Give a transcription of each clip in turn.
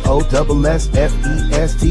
Bossfest,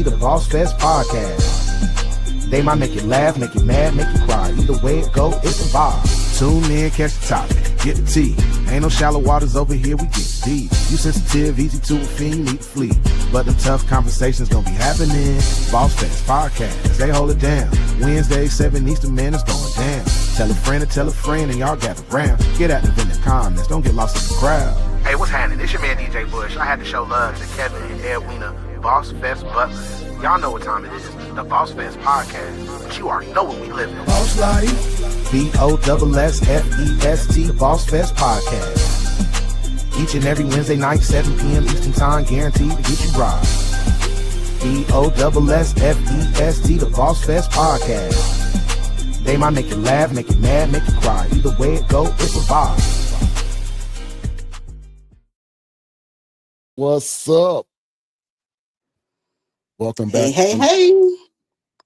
the Bossfest Podcast. They might make you laugh, make you mad, make you cry. Either way it go, it's a vibe. Tune in, catch the topic, get the tea. Ain't no shallow waters over here, we get deep. You sensitive, easy to offend, you need to flee. But them tough conversations gonna be happening. Bossfest Podcast, they hold it down. Wednesday, 7 Eastern, man, it's going down. Tell a friend, and y'all gather round. Get active in the comments, don't get lost in the crowd. Hey, what's happening? It's your man DJ Bush. I had to show love to Kevin and Edwina, Bossfest Butlers. Y'all know what time it is, the Bossfest Podcast. But you already know what we live in. Boss Life. Bossfest, the Bossfest Podcast. Each and every Wednesday night, 7 p.m. Eastern Time, guaranteed to get you right. Bossfest, the Bossfest Podcast. They might make you laugh, make you mad, make you cry. Either way it go, it's a vibe. What's up? Welcome back. Hey.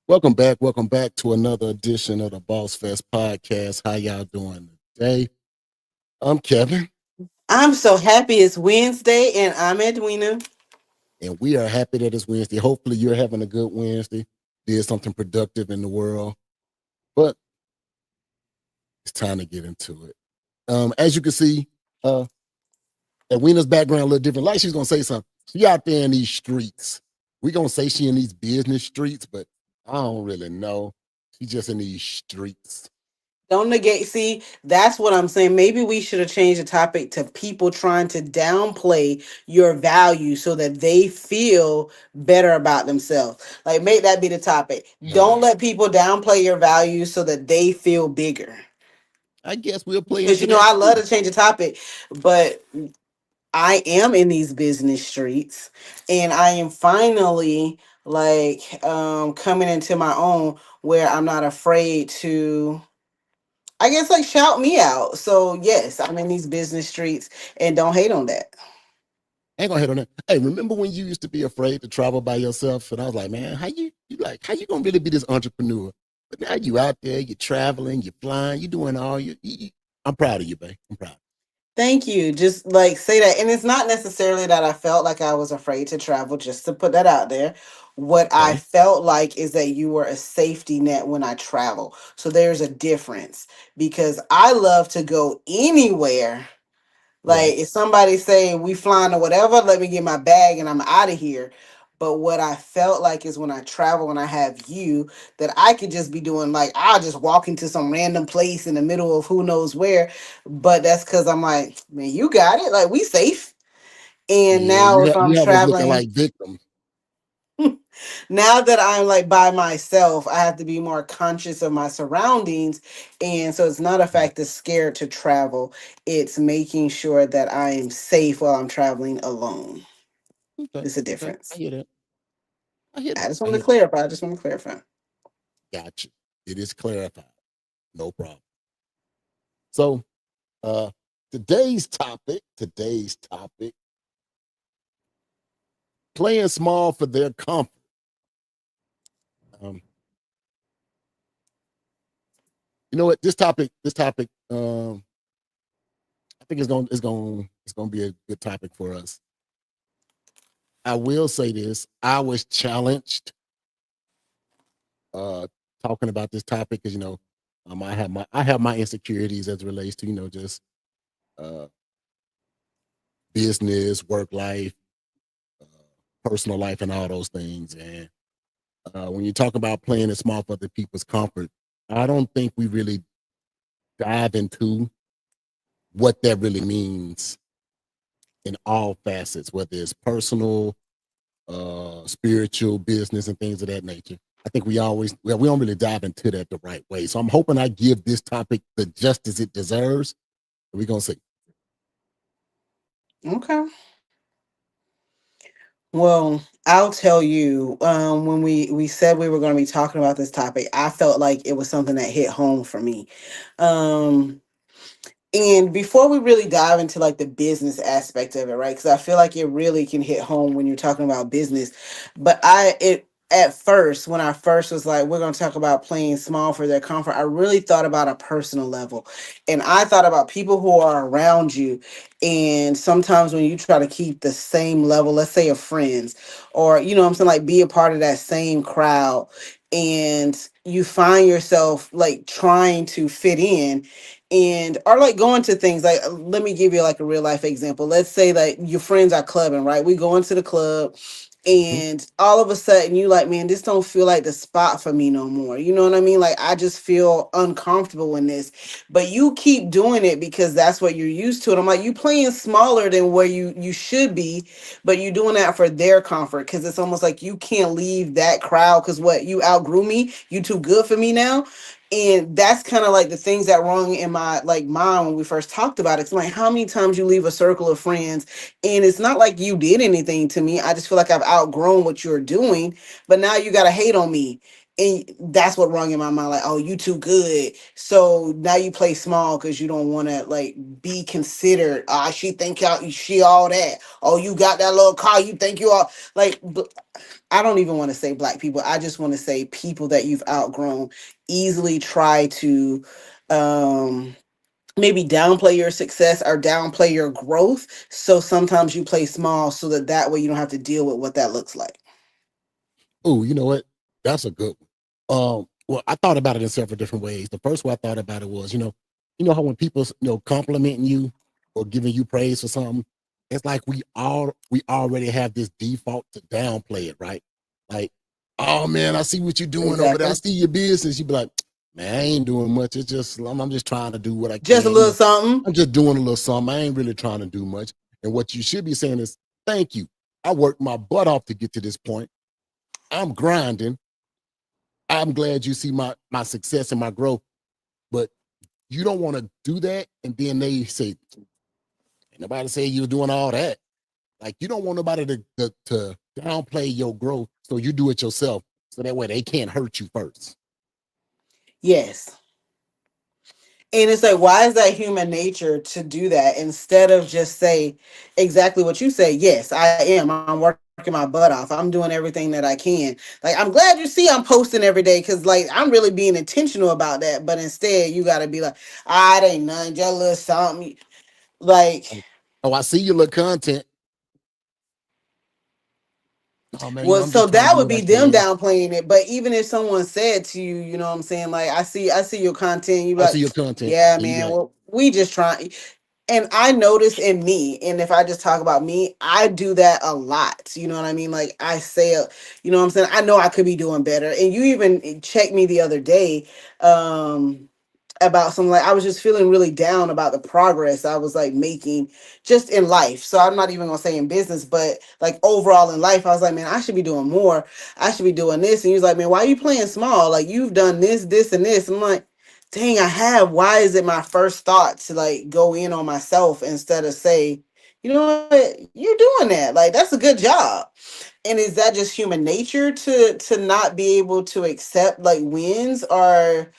Welcome back to another edition of the Bossfest Podcast. How y'all doing today? I'm Kevin. I'm so happy it's Wednesday, and I'm Edwina. And we are happy that it's Wednesday. Hopefully you're having a good Wednesday. Did something productive in the world. But it's time to get into it. As you can see, Edwina's background a little different. Like she's going to say something. She out there in these streets. We're going to say she in these business streets, but I don't really know. She's just in these streets. Don't negate. See, that's what I'm saying. Maybe we should have changed the topic to people trying to downplay your value so that they feel better about themselves. Like, make that be the topic. Yeah. Don't let people downplay your value so that they feel bigger. I guess we'll play. Because, I love to change the topic, but I am in these business streets, and I am finally coming into my own where I'm not afraid to, I guess, shout me out. So yes, I'm in these business streets, and don't hate on that. I ain't gonna hate on that. Hey, remember when you used to be afraid to travel by yourself? And I was like, man, how you gonna really be this entrepreneur? But now you out there, you're traveling, you're flying, you're doing all you. I'm proud of you, babe. I'm proud. Thank you. Just say that. And it's not necessarily that I felt like I was afraid to travel, just to put that out there. What I felt like is that you were a safety net when I travel. So there's a difference, because I love to go anywhere. If somebody say we flying or whatever, let me get my bag and I'm out of here. But what I felt like is when I travel and I have you, that I could just be doing, I'll just walk into some random place in the middle of who knows where. But that's because I'm like, man, you got it. We safe. And now if I'm traveling, like victim. Now that I'm by myself, I have to be more conscious of my surroundings. And so it's not a fact that's scared to travel. It's making sure that I am safe while I'm traveling alone. Okay. It's a difference. I hear that. I just want to clarify. Gotcha. It is clarified. No problem. So today's topic, playing small for their comfort. You know what? This topic. I think it's going to be a good topic for us. I will say this: I was challenged talking about this topic because I have my insecurities as it relates to just business, work life, personal life, and all those things. And when you talk about playing it small for other people's comfort, I don't think we really dive into what that really means in all facets, whether it's personal, spiritual, business, and things of that nature. I think we don't really dive into that the right way. So I'm hoping I give this topic the justice it deserves. We're going to see. Okay. Well, I'll tell you, when we said we were going to be talking about this topic, I felt like it was something that hit home for me. And before we really dive into the business aspect of it, right? Because I feel like it really can hit home when you're talking about business. But at first, when I first was like, we're going to talk about playing small for their comfort, I really thought about a personal level. And I thought about people who are around you. And sometimes when you try to keep the same level, let's say of friends, or, you know what I'm saying, like be a part of that same crowd, and you find yourself like trying to fit in and or like going to things like, let me give you like a real life example. Let's say like your friends are clubbing, right? We go into the club Mhm. and all of a sudden you like, man, this don't feel like the spot for me no more. You know what I mean? Like I just feel uncomfortable in this. But you keep doing it because that's what you're used to. And I'm like, you playing smaller than where you should be, but you doing that for their comfort because it's almost like you can't leave that crowd because what, you outgrew me, you too good for me now. And that's kind of like the things that rung in my like mind when we first talked about it. It's like how many times you leave a circle of friends and it's not like you did anything to me. I just feel like I've outgrown what you're doing, but now you got to hate on me. And that's what rung in my mind. Like, oh, you too good. So now you play small because you don't want to like be considered. Ah, she think y'all, she all that. Oh, you got that little car. You think you all like, I don't even want to say black people. I just want to say people that you've outgrown easily try to um maybe downplay your success or downplay your growth. So sometimes you play small so that that way you don't have to deal with what that looks like. Oh, you know what? That's a good one. Well, I thought about it in several different ways. The first way I thought about it was, you know how when people, complimenting you or giving you praise for something, it's like we already have this default to downplay it, right? Like, oh man, I see what you're doing over there. I Exactly. see your business. You be like, man, I ain't doing much. It's just I'm just trying to do what I Just a can. little something. I'm just doing a little something. I ain't really trying to do much. And what you should be saying is, thank you. I worked my butt off to get to this point. I'm grinding. I'm glad you see my success and my growth, but you don't want to do that. And then they say, ain't nobody say you're doing all that. Like you don't want nobody to downplay your growth. So you do it yourself. So that way they can't hurt you first. Yes. And it's like, why is that human nature to do that instead of just say exactly what you say? Yes, I am. I'm working my butt off. I'm doing everything that I can. Like, I'm glad you see I'm posting every day because, like, I'm really being intentional about that. But instead, you got to be like, ah, it ain't nothing, just a little something. Like, Oh, I see your little content. Oh man, well, I'm so just trying to that do would what I be them can. downplaying it. But even if someone said to you, you know what I'm saying? Like, I see your content. You be I like, see your content. yeah, And you be man. like, Well, we just trying. And I notice in me, and if I just talk about me, I do that a lot. You know what I mean? Like I say, you know what I'm saying? I know I could be doing better. And you even checked me the other day. About some, like I was just feeling really down about the progress I was like making just in life. So I'm not even gonna say in business, but like overall in life, I was like, man, I should be doing more. I should be doing this. And he was like, man, why are you playing small? Like you've done this, this, and this. I'm like, dang, I have. Why is it my first thought to like go in on myself instead of say, you know what, you're doing that. Like that's a good job. And is that just human nature to not be able to accept like wins or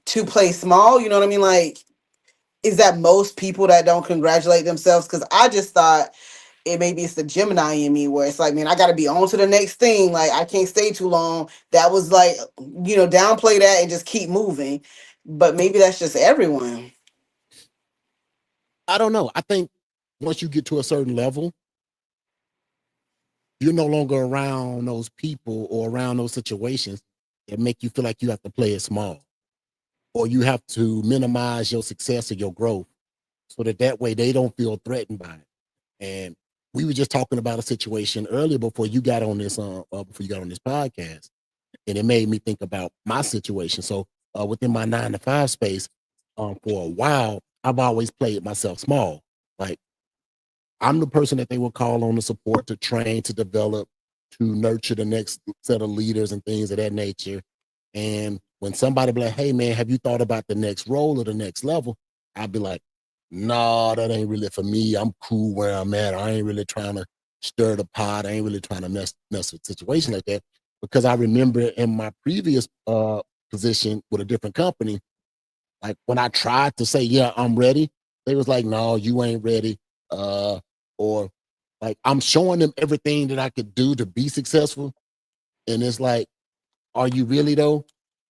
to play small? You know what I mean? Like, is that most people that don't congratulate themselves? Because I just thought it maybe it's the Gemini in me where it's like, man, I got to be on to the next thing. Like, I can't stay too long. That was like, downplay that and just keep moving. But maybe that's just everyone. I don't know. I think once you get to a certain level, you're no longer around those people or around those situations that make you feel like you have to play it small or you have to minimize your success or your growth so that way they don't feel threatened by it. And we were just talking about a situation earlier before you got on this podcast, and it made me think about my situation. So within my 9 to 5 space, for a while, I've always played myself small. Like I'm the person that they will call on to support, to train, to develop, to nurture the next set of leaders and things of that nature. And when somebody be like, hey man, have you thought about the next role or the next level? I'd be like, no, that ain't really for me. I'm cool where I'm at. I ain't really trying to stir the pot. I ain't really trying to mess with situations like that. Because I remember in my previous position with a different company, like when I tried to say, yeah, I'm ready, they was like, no, you ain't ready. Or like I'm showing them everything that I could do to be successful. And it's like, are you really though?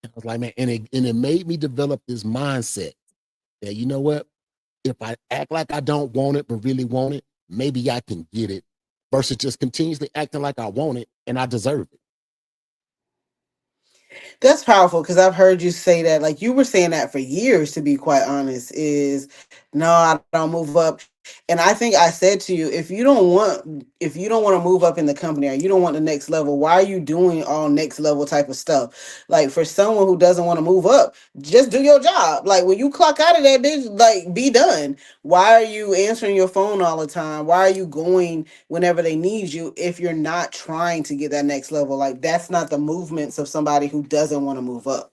I was like, man, and it made me develop this mindset that, you know what? If I act like I don't want it, but really want it, maybe I can get it versus just continuously acting like I want it and I deserve it. That's powerful because I've heard you say that, like you were saying that for years, to be quite honest, is no, I don't move up. And I think I said to you, if you don't want to move up in the company or you don't want the next level, why are you doing all next level type of stuff? Like for someone who doesn't want to move up, just do your job. Like when you clock out of that bitch, like be done. Why are you answering your phone all the time? Why are you going whenever they need you if you're not trying to get that next level? Like that's not the movements of somebody who doesn't want to move up.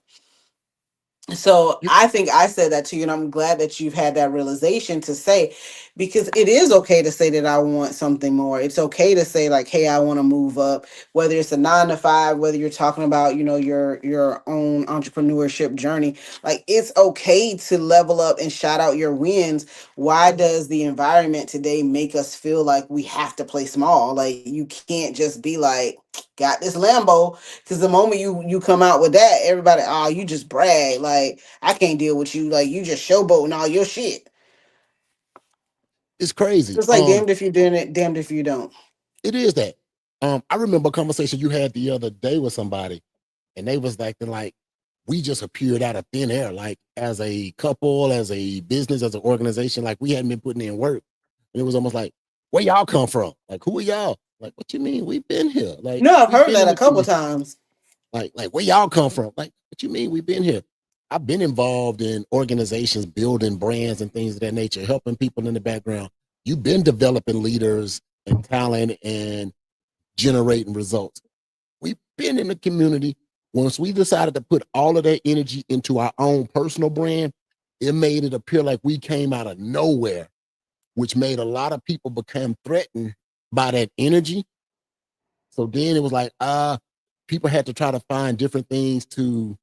So You- I think I said that to you, and I'm glad that you've had that realization to say, because it is okay to say that I want something more. It's okay to say like, hey, I want to move up, whether it's a 9 to 5, whether you're talking about, your own entrepreneurship journey. Like it's okay to level up and shout out your wins. Why does the environment today make us feel like we have to play small? Like you can't just be like, got this Lambo, because the moment you come out with that, everybody, oh, you just brag. Like I can't deal with you. Like you just showboating all your shit. It's crazy. It's like damned if you're doing it, damned if you don't. It is that. I remember a conversation you had the other day with somebody, and they was like, we just appeared out of thin air, like as a couple, as a business, as an organization, like we hadn't been putting in work. And it was almost like, where y'all come from? Like, who are y'all? Like, what you mean? We've been here. Like, No, I've we've heard been that in a the couple community. times. Like where y'all come from? Like, what you mean? We've been here. I've been involved in organizations, building brands and things of that nature, helping people in the background. You've been developing leaders and talent and generating results. We've been in the community. Once we decided to put all of that energy into our own personal brand, it made it appear like we came out of nowhere, which made a lot of people become threatened by that energy. So then it was like, people had to try to find different things to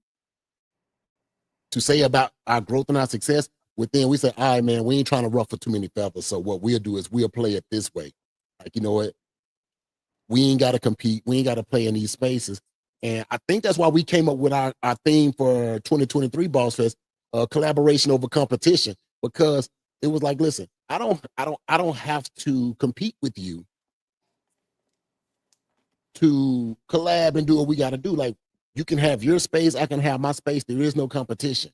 say about our growth and our success. Within, we said, all right, man, we ain't trying to ruffle too many feathers. So what we'll do is we'll play it this way. Like, you know what? We ain't got to compete. We ain't got to play in these spaces. And I think that's why we came up with our theme for 2023 Boss Fest, collaboration over competition, because it was like, listen, I don't have to compete with you to collab and do what we got to do. Like you can have your space, I can have my space. There is no competition.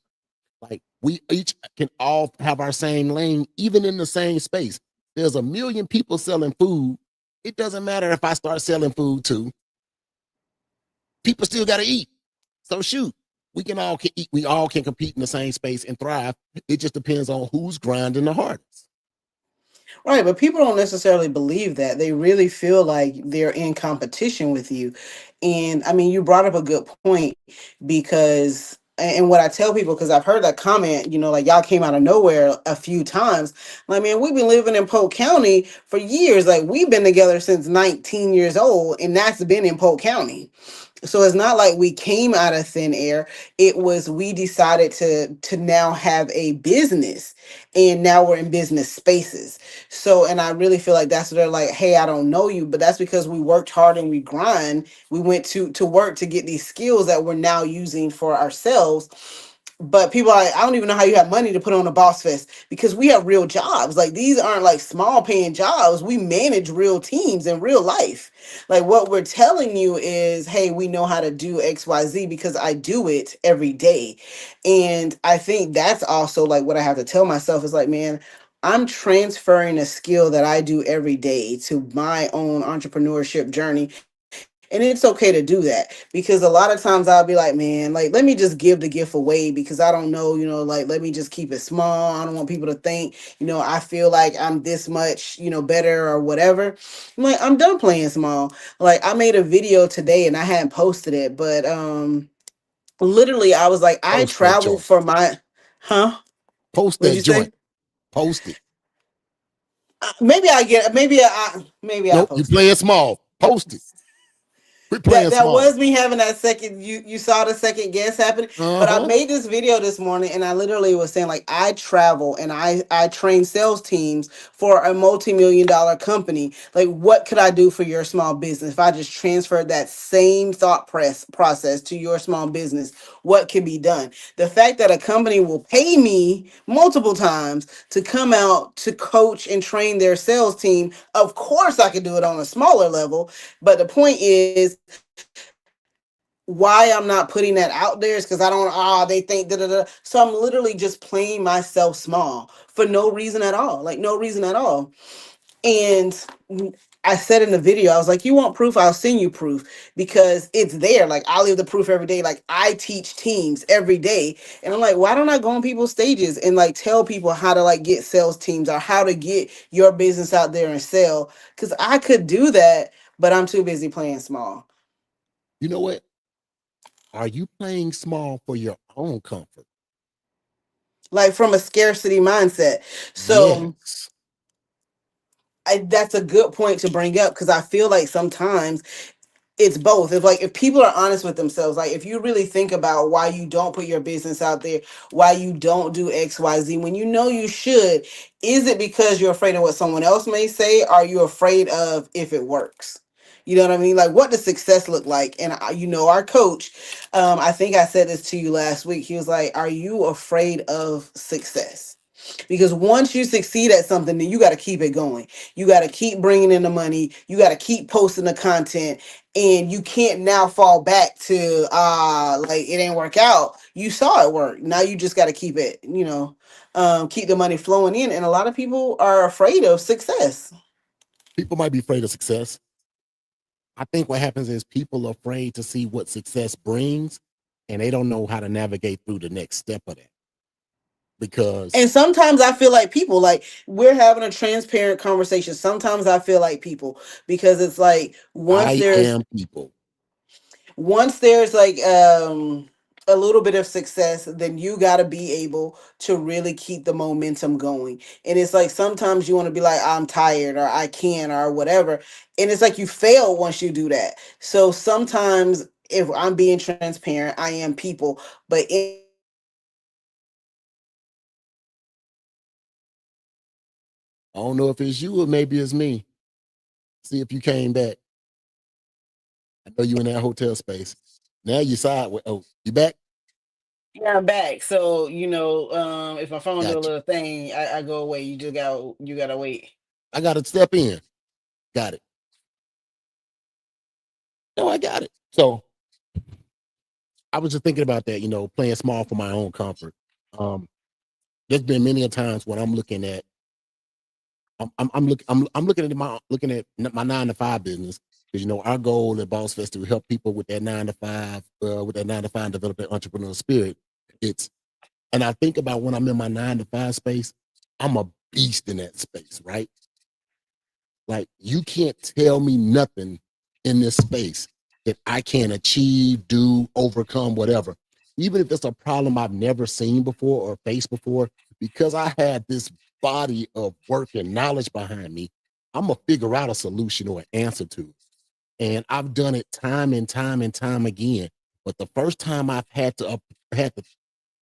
Like we each can all have our same lane, even in the same space. There's a million people selling food. It doesn't matter if I start selling food too. People still got to eat. So shoot, we can all eat. We all can compete in the same space and thrive. It just depends on who's grinding the hardest. Right, but people don't necessarily believe that. They really feel like they're in competition with you. And I mean, you brought up a good point because, and what I tell people, because I've heard that comment, like y'all came out of nowhere a few times. Like, man, we've been living in Polk County for years. Like, we've been together since 19 years old, and that's been in Polk County. So it's not like we came out of thin air. It was we decided to now have a business, and now we're in business spaces. So, and I really feel like that's what they're like, hey, I don't know you, but that's because we worked hard and we grind. We went to work to get these skills that we're now using for ourselves. But people are like, I don't even know how you have money to put on a Boss Fest, because we have real jobs. Like these aren't like small paying jobs. We manage real teams in real life. Like what we're telling you is, hey, we know how to do XYZ because I do it every day. And I think that's also like what I have to tell myself is like, man, I'm transferring a skill that I do every day to my own entrepreneurship journey. And it's okay to do that, because a lot of times I'll be like, man, like, let me just give the gift away because I don't know, like, let me just keep it small. I don't want people to think, I feel like I'm this much, better or whatever. I'm like, I'm done playing small. Like, I made a video today and I hadn't posted it, but literally, I was like, I Post that traveled joint. for my, huh? Post What'd that you say? joint. Post it. Maybe I get, maybe I Nope, you post it. play it small. Post it. Quit that playing that small. was me having that second. You saw the second guess happening. But I Uh-huh. made this video this morning, and I literally was saying like I travel and I train sales teams for a multi-million-dollar company. Like, what could I do for your small business if I just transferred that same thought process to your small business? What can be done? The fact that a company will pay me multiple times to come out to coach and train their sales team, of course I could do it on a smaller level. But the point is, why I'm not putting that out there is because I don't, they think da da da. So I'm literally just playing myself small for no reason at all. Like, no reason at all. And I said in the video, I was like, you want proof? I'll send you proof because it's there. Like, I live the proof every day. Like, I teach teams every day. And I'm like, why don't I go on people's stages and like tell people how to like get sales teams or how to get your business out there and sell? Because I could do that, but I'm too busy playing small. You know what? Are you playing small for your own comfort? Like, from a scarcity mindset. So Yes. that's a good point to bring up because I feel like sometimes it's both. If like if people are honest with themselves, like if you really think about why you don't put your business out there, why you don't do XYZ when you know you should, is it because you're afraid of what someone else may say? Are you afraid of if it works? You know what I mean? Like, what does success look like? And our coach, I think I said this to you last week. He was like, "Are you afraid of success?" Because once you succeed at something, then you got to keep it going. You got to keep bringing in the money. You got to keep posting the content, and you can't now fall back to like it ain't work out. You saw it work. Now you just got to keep it. Keep the money flowing in. And a lot of people are afraid of success. People might be afraid of success. I think what happens is people are afraid to see what success brings, and they don't know how to navigate through the next step of that. Because And sometimes I feel like people, like we're having a transparent conversation. Sometimes I feel like people because it's like I am people. once there's like a little bit of success, then you got to be able to really keep the momentum going. And it's like sometimes you want to be like, I'm tired or I can't or whatever, and it's like you fail once you do that. So sometimes, if I'm being transparent, I am people, but in that transparency I also have to be honest with myself. I don't know if it's you or maybe it's me. See if you came back. I know you in that hotel space. Now you sideways. Oh, you back? Yeah, I'm back. So, if my phone do a Got you. little thing, I go away. You gotta wait. I got to step in. Got it. No, I got it. So I was just thinking about that, playing small for my own comfort. Um, there's been many a times when I'm looking at I'm looking at my 9 to 5 business because our goal at Bossfest is to help people with that 9 to 5 and develop their entrepreneurial spirit. It's and I think about when I'm in my 9 to 5 space, I'm a beast in that space, right? Like you can't tell me nothing in this space that I can't achieve, do, overcome, whatever. Even if it's a problem I've never seen before or faced before, because I had this body of work and knowledge behind me, I'm gonna figure out a solution or an answer to it. And I've done it time and time and time again. But the first time I've had to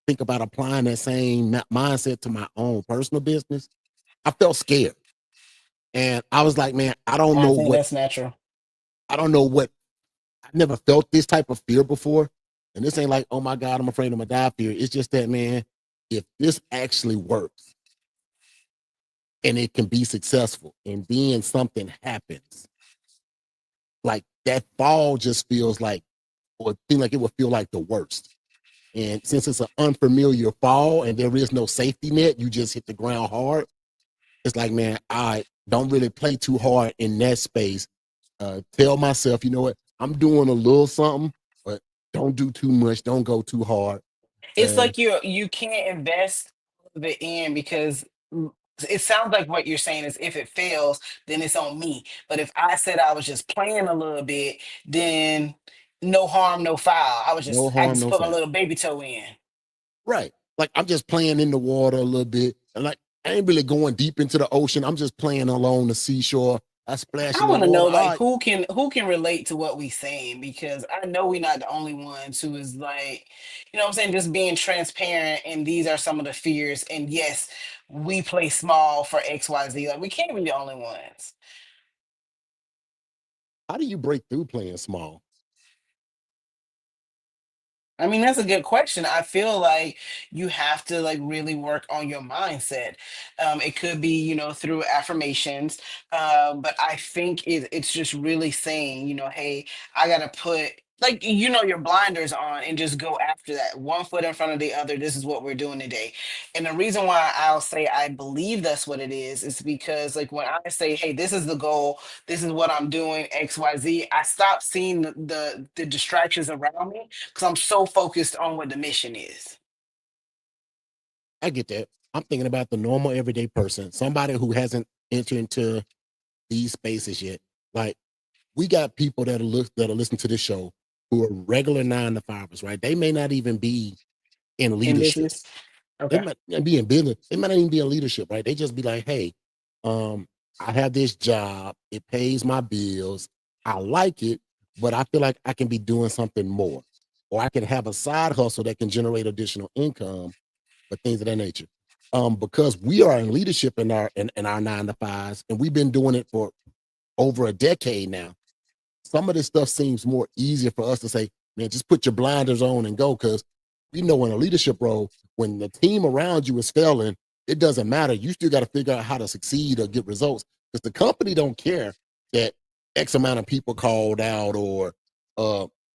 think about applying that same mindset to my own personal business, I felt scared. And I was like, man, I think that's natural. I don't know what, I never felt this type of fear before. And this ain't like, oh my God, I'm afraid I'm gonna die fear. It's just that, man, if this actually works and it can be successful and then something happens, like that fall just feels like, or it seems like it would feel like the worst. And since it's an unfamiliar fall and there is no safety net, you just hit the ground hard. It's like, man, I don't really play too hard in that space. Tell myself, you know what, I'm doing a little something, but don't do too much. Don't go too hard. It's Uh, like you can't invest the in because it sounds like what you're saying is if it fails, then it's on me. But if I said I was just playing a little bit, then no harm, no foul. no I harm, just no put my foul. little baby toe in. Right. Like I'm just playing in the water a little bit. And like I ain't really going deep into the ocean. I'm just playing along the seashore. I splash I in the want to know water. All like right, who can relate to what we saying, because I know we're not the only ones who is like, what I'm saying, just being transparent, and these are some of the fears, and yes, we play small for XYZ. Like we can't be the only ones. how do you break through playing small? I mean, that's a good question. I feel like you have to like really work on your mindset. It could be, through affirmations, but I think it's just really saying, hey, I gotta put like your blinders on and just go after that. One foot in front of the other. This is what we're doing today. And the reason why I'll say I believe that's what it is because like when I say, hey, this is the goal, this is what I'm doing, XYZ, I stop seeing the distractions around me because I'm so focused on what the mission is. I get that. I'm thinking about the normal everyday person, somebody who hasn't entered into these spaces yet. Like we got people that are listening to this show who are regular 9 to 5ers, right? They may not even be in In leadership. business. They Okay. might not be in business. They might not even be in leadership, right? They just be like, hey, um, I have this job. It pays my bills. I like it, but I feel like I can be doing something more. Or I can have a side hustle that can generate additional income, but things of that nature. Because we are in leadership in our 9 to 5s, and we've been doing it for over a decade now. Some of this stuff seems more easier for us to say, man, just put your blinders on and go. Cause we know in a leadership role, when the team around you is failing, it doesn't matter. You still got to figure out how to succeed or get results. Because the company don't care that X amount of people called out or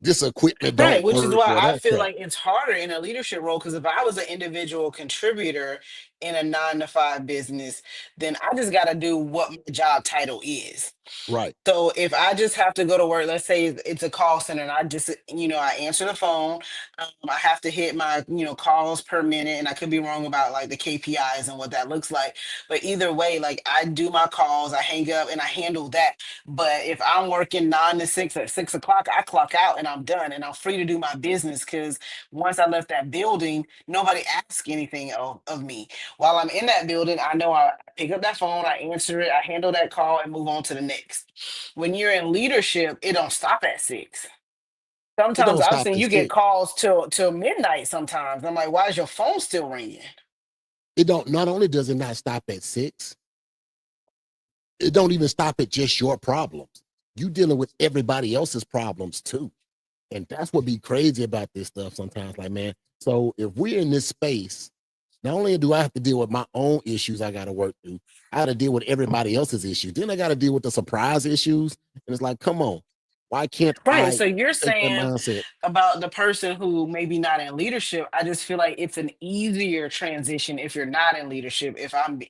this equipment Right, don't which is work why or I that feel crap. like it's harder in a leadership role. Because if I was an individual contributor in a 9 to 5 business, then I just got to do what my job title is. Right. So if I just have to go to work, let's say it's a call center, and I just, I answer the phone. I have to hit my, calls per minute, and I could be wrong about like the KPIs and what that looks like. But either way, like I do my calls, I hang up, and I handle that. But if I'm working 9 to 6 at 6 o'clock, I clock out and I'm done, and I'm free to do my business because once I left that building, nobody asks anything of me. While I'm in that building, I know I pick up that phone, I answer it, I handle that call, and move on to the next. When you're in leadership, it don't stop at 6. It Sometimes don't I've stop seen at you get 6. calls till midnight. Sometimes I'm like, why is your phone still ringing? It don't, not only does it not stop at 6, it don't even stop at just your problems. You dealing with everybody else's problems too. And that's what be crazy about this stuff sometimes. Like, man, so if we're in this space, not only do I have to deal with my own issues I got to work through, I got to deal with everybody else's issues. Then I got to deal with the surprise issues. And it's like, come on, why can't Right. I So you're take that saying mindset? about the person who maybe not in leadership. I just feel like it's an easier transition if you're not in leadership. If I'm,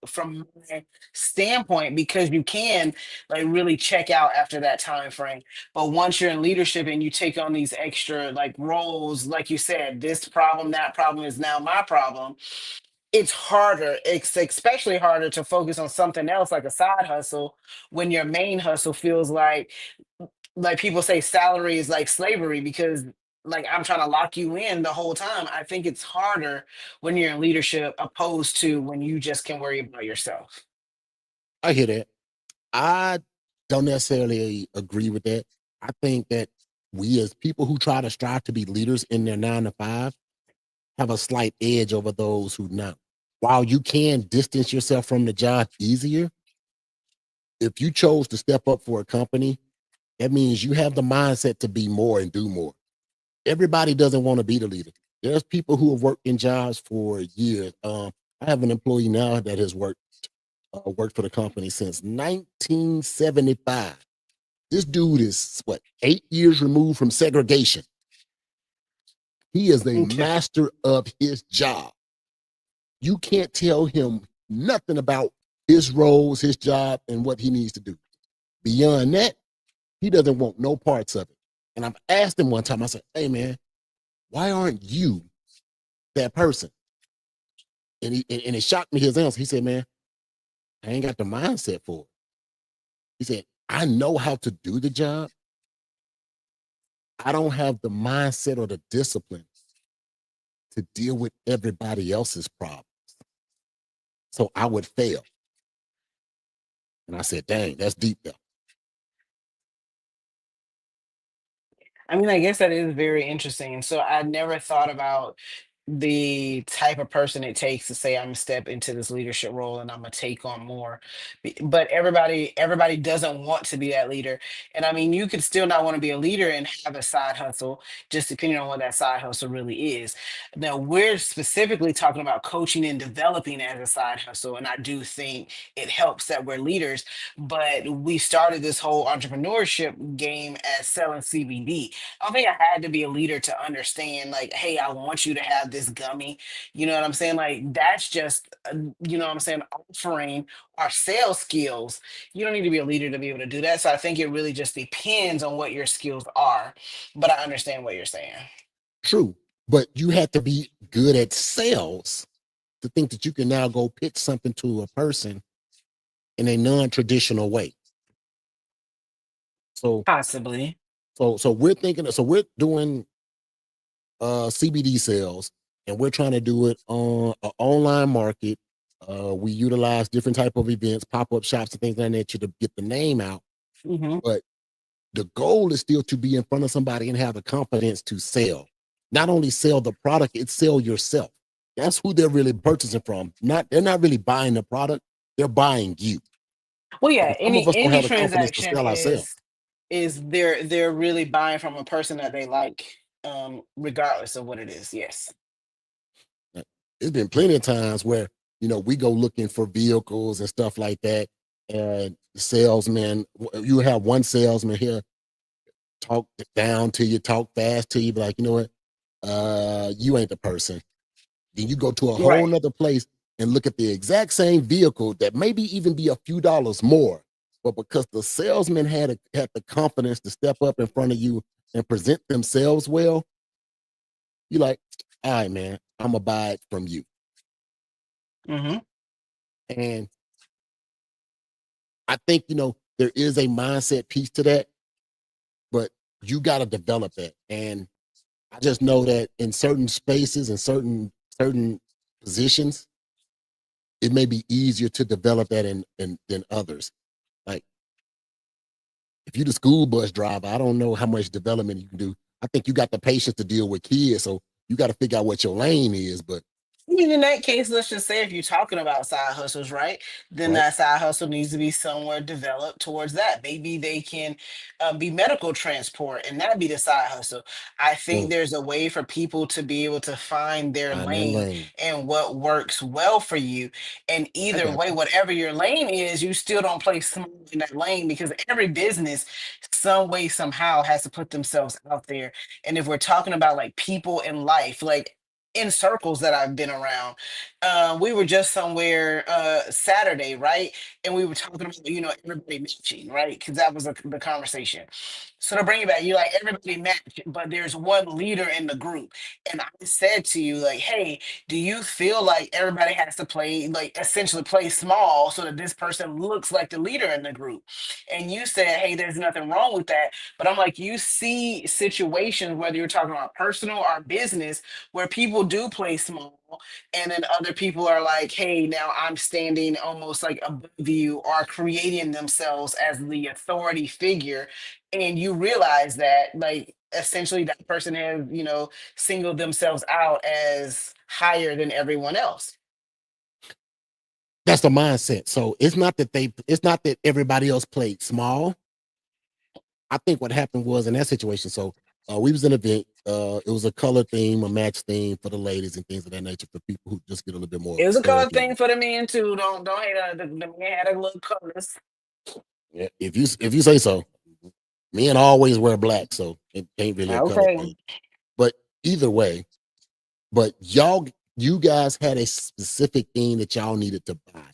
from my standpoint, because you can like really check out after that time frame. But once you're in leadership and you take on these extra like roles, like you said, this problem, that problem is now my problem. It's harder. It's especially harder to focus on something else like a side hustle when your main hustle feels like people say salary is like slavery because like I'm trying to lock you in the whole time. I think it's harder when you're in leadership opposed to when you just can worry about yourself. I hear that. I don't necessarily agree with that. I think that we as people who try to strive to be leaders in their 9 to 5 have a slight edge over those who not. While you can distance yourself from the job easier, if you chose to step up for a company, that means you have the mindset to be more and do more. Everybody doesn't want to be the leader. There's people who have worked in jobs for years. I have an employee now that has worked for the company since 1975. This dude is what, 8 years removed from segregation. He is a Okay. master of his job. You can't tell him nothing about his roles, his job, and what he needs to do. Beyond that, he doesn't want no parts of it. And I've asked him one time, I said, hey man, why aren't you that person? And it shocked me his answer. He said, man, I ain't got the mindset for it. He said, I know how to do the job. I don't have the mindset or the discipline to deal with everybody else's problems. So I would fail. And I said, dang, that's deep there. I mean, I guess that is very interesting. And so I never thought about the type of person it takes to say I'm gonna step into this leadership role and I'm gonna take on more. But everybody doesn't want to be that leader. And I mean, you could still not want to be a leader and have a side hustle, just depending on what that side hustle really is. Now we're specifically talking about coaching and developing as a side hustle. And I do think it helps that we're leaders, but we started this whole entrepreneurship game as selling CBD. I don't think I had to be a leader to understand, like, hey, I want you to have this gummy. You know what I'm saying? Like, that's just, you know what I'm saying, offering our sales skills. You don't need to be a leader to be able to do that. So I think it really just depends on what your skills are. But I understand what you're saying. True. But you have to be good at sales to think that you can now go pitch something to a person in a non-traditional way. So Possibly. so we're thinking, so we're doing CBD sales, and we're trying to do it on an online market. We utilize different type of events, pop-up shops and things of that nature to get the name out. Hmm. But the goal is still to be in front of somebody and have the confidence to sell. Not only sell the product, it's sell yourself. That's who they're really purchasing from. They're not really buying the product, they're buying you. Well, yeah, And some of us don't any have the confidence to transaction sell ourselves. is they're really buying from a person that they like, regardless of what it is. Yes. There's been plenty of times where, we go looking for vehicles and stuff like that. And the salesman, you have one salesman here talk down to you, talk fast to you, be like, you know what? You ain't the person. Then you go to a whole Right. nother place and look at the exact same vehicle that maybe even be a few dollars more. But because the salesman had the confidence to step up in front of you and present themselves well, you're like, all right, man, I'm gonna buy it from you. Hmm. And I think, there is a mindset piece to that, but you got to develop that. And I just know that in certain spaces and certain positions, it may be easier to develop that than others. Like if you're the school bus driver, I don't know how much development you can do. I think you got the patience to deal with kids, so you got to figure out what your lane is. But I mean, in that case, let's just say if you're talking about side hustles, right? Then right, that side hustle needs to be somewhere developed towards that. Maybe they can be medical transport, and that be the side hustle. I think mm, there's a way for people to be able to find their find that lane lane. and what works well for you. And I either got way, you. whatever your lane is, you still don't play small in that lane because every business, some way, somehow, has to put themselves out there. And if we're talking about like people in life, like in circles that I've been around. We were just somewhere Saturday, right? And we were talking about, everybody matching, right? Because that was the conversation. So to bring it back, you like everybody match, but there's one leader in the group. And I said to you, like, hey, do you feel like everybody has to play, like essentially play small so that this person looks like the leader in the group? And you said, hey, there's nothing wrong with that. But I'm like, you see situations, whether you're talking about personal or business, where people do play small and then other people are like, hey, now I'm standing almost like above you or creating themselves as the authority figure, and you realize that like essentially that person has singled themselves out as higher than everyone else. That's the mindset. So it's not that everybody else played small. I think what happened was in that situation. So we was in an event. It was a color theme, a match theme for the ladies and things of that nature for people who just get a little bit more It was a color clarity on thing it. for the men too. Don't hate on the men had a little colors. Yeah, if you say so. Men always wear black, so it ain't really a color Okay. thing. But either way, but you guys had a specific thing that y'all needed to buy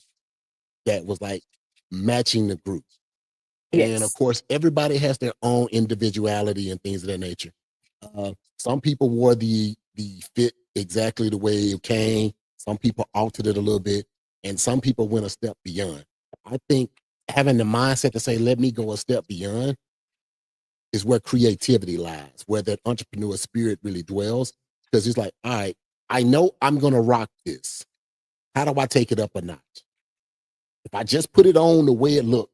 that was like matching the group. And of Yes. course, everybody has their own individuality and things of that nature. Some people wore the fit exactly the way it came. Some people altered it a little bit, and some people went a step beyond. I think having the mindset to say, "Let me go a step beyond," is where creativity lies, where that entrepreneur spirit really dwells. Because it's like, all right, I know I'm gonna rock this. How do I take it up a notch? If I just put it on the way it looks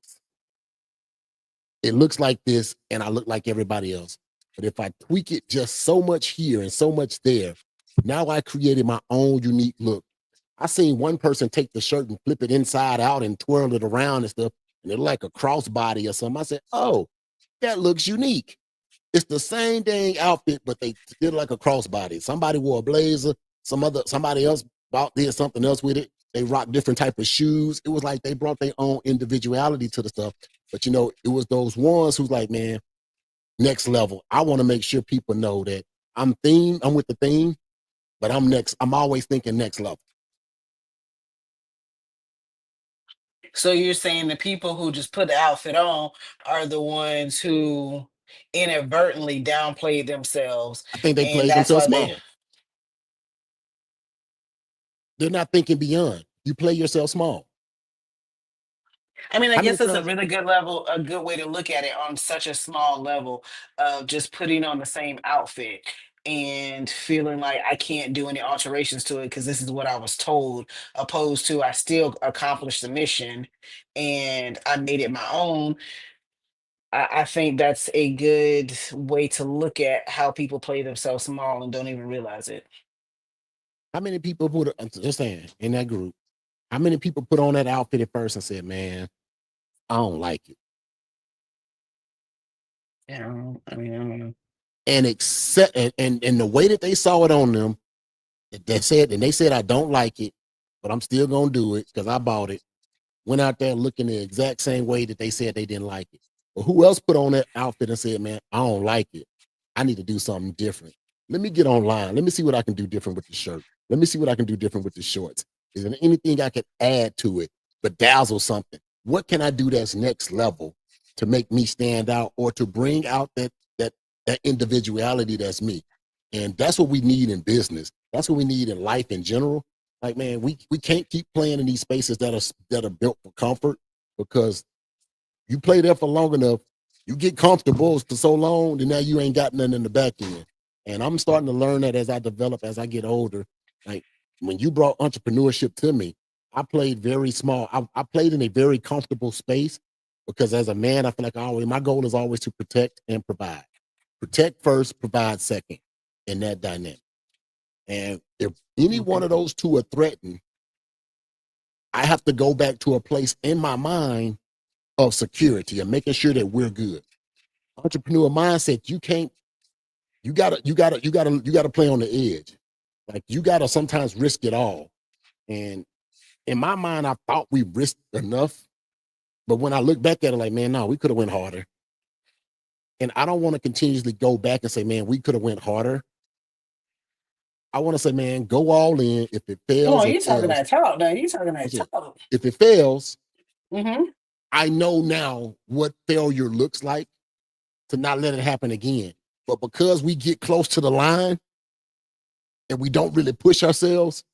like this, and I look like everybody else. But if I tweak it just so much here and so much there, now I created my own unique look. I seen one person take the shirt and flip it inside out and twirl it around and stuff, and it looked like a crossbody or something. I said, oh, that looks unique. It's the same dang outfit, but they did like a crossbody. Somebody wore a blazer, somebody else did something else with it. They rocked different type of shoes. It was like they brought their own individuality to the stuff. But it was those ones who's like, man, next level. I want to make sure people know that I'm with the theme, but I'm always thinking next level. So you're saying the people who just put the outfit on are the ones who inadvertently downplayed themselves, I think they and played that's themselves why they. small. They're not thinking beyond. You play yourself small. I mean, I How many guess that's a times? really good level, a good way to look at it on such a small level of just putting on the same outfit and feeling like I can't do any alterations to it because this is what I was told, opposed to I still accomplished the mission and I made it my own. I think that's a good way to look at how people play themselves small and don't even realize it. How many people I'm just saying, in that group, how many people put on that outfit at first and said, man, I don't like it? Yeah, I mean, I don't know. And and the way that they saw it on them, they said, I don't like it, but I'm still gonna do it because I bought it. Went out there looking the exact same way that they said they didn't like it. But who else put on that outfit and said, man, I don't like it. I need to do something different. Let me get online. Let me see what I can do different with the shirt. Let me see what I can do different with the shorts. Is there anything I could add to it, bedazzle something? What can I do that's next level to make me stand out or to bring out that individuality that's me? And that's what we need in business. That's what we need in life in general. Like, man, we can't keep playing in these spaces that are built for comfort, because you play there for long enough, you get comfortable for so long, and now you ain't got nothing in the back end. And I'm starting to learn that as I develop, as I get older. Like, when you brought entrepreneurship to me, I played very small. I played in a very comfortable space because as a man, I feel like my goal is always to protect and provide. Protect first, provide second in that dynamic. And if any one of those two are threatened, I have to go back to a place in my mind of security and making sure that we're good. Entrepreneur mindset, you gotta play on the edge. Like, you gotta sometimes risk it all. And in my mind, I thought we risked enough. But when I look back at it, like, man, no, we could have went harder. And I don't want to continuously go back and say, man, we could have went harder. I want to say, man, go all in. If it Oh, fails, it you talking fails. that talk now. You talking that That's it. talk. If it fails, Mm-hmm. I know now what failure looks like to not let it happen again. But because we get close to the line and we don't really push ourselves,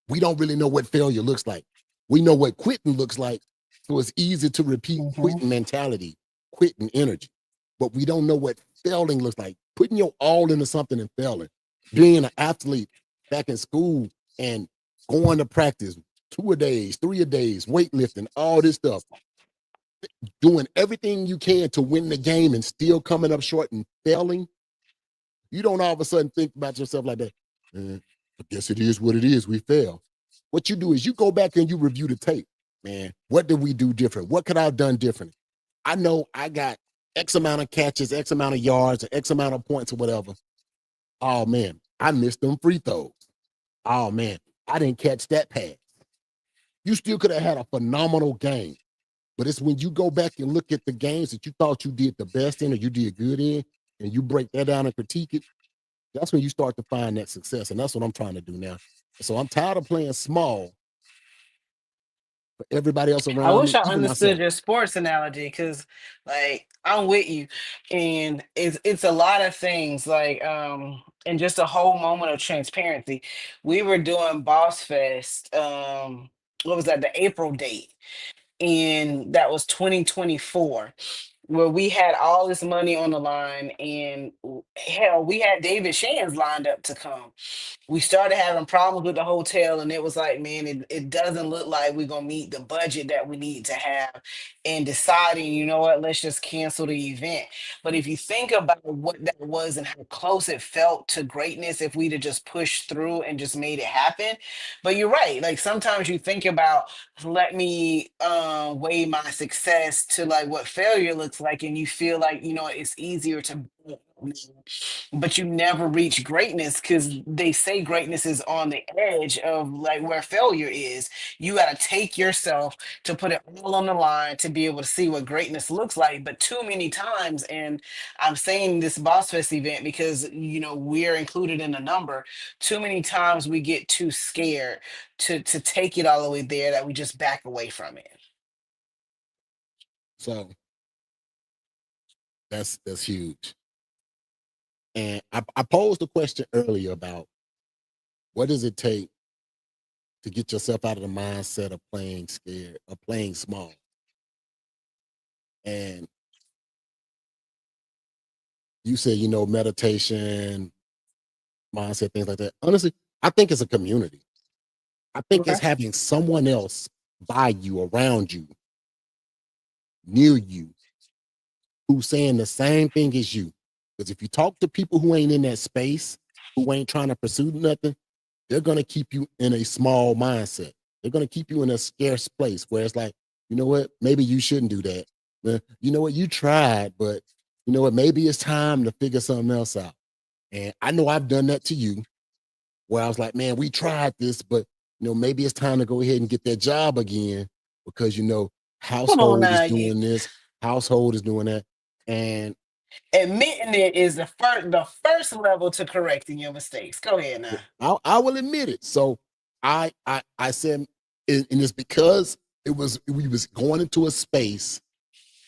we don't really know what failure looks like. We know what quitting looks like. So it's easy to repeat quitting mentality, quitting energy. But we don't know what failing looks like. Putting your all into something and failing. Being an athlete back in school and going to practice 2 a days, 3 a days, weightlifting, all this stuff. Doing everything you can to win the game and still coming up short and failing. You don't all of a sudden think about yourself like that. I guess it is what it is. We fail. What you do is you go back and you review the tape. Man, what did we do different? What could I have done different? I know I got X amount of catches, X amount of yards, or X amount of points or whatever. Oh, man, I missed them free throws. Oh, man, I didn't catch that pass. You still could have had a phenomenal game. But it's when you go back and look at the games that you thought you did the best in or you did good in, and you break that down and critique it, that's when you start to find that success. And that's what I'm trying to do now. So I'm tired of playing small for everybody else I around wish me, I even understood myself. your sports analogy because, like, I'm with you, and it's a lot of things. Like, and just a whole moment of transparency. We were doing Boss Fest. What was that? The April date, and that was 2024. where we had all this money on the line, and hell, we had David Shands lined up to come. We started having problems with the hotel, and it was like, man, it doesn't look like we're gonna meet the budget that we need to have, and deciding, you know what, let's just cancel the event. But if you think about what that was and how close it felt to greatness, if we'd have just pushed through and just made it happen. But you're right, like sometimes you think about, let me weigh my success to like what failure looks like, and you feel like, you know, it's easier to, but you never reach greatness, because they say greatness is on the edge of like where failure is. You got to take yourself to put it all on the line to be able to see what greatness looks like. But too many times, and I'm saying this Boss Fest event because, you know, we're included in the number. Too many times we get too scared to take it all the way there that we just back away from it. So that's huge. And I posed a question earlier about what does it take to get yourself out of the mindset of playing scared or playing small. And you said, you know, meditation, mindset, things like that. Honestly, I think it's a community. I think Okay. it's having someone else by you, around you, near you, who's saying the same thing as you. Because if you talk to people who ain't in that space, who ain't trying to pursue nothing, they're gonna keep you in a small mindset. They're gonna keep you in a scarce place where it's like, you know what, maybe you shouldn't do that. You know what, you tried, but you know what, maybe it's time to figure something else out. And I know I've done that to you, where I was like, man, we tried this, but you know, maybe it's time to go ahead and get that job again because you know, Come on household is now. doing this, household is doing that. And Admitting it is the first level to correcting your mistakes. Go ahead now. I will admit it. So I said, and it's because we was going into a space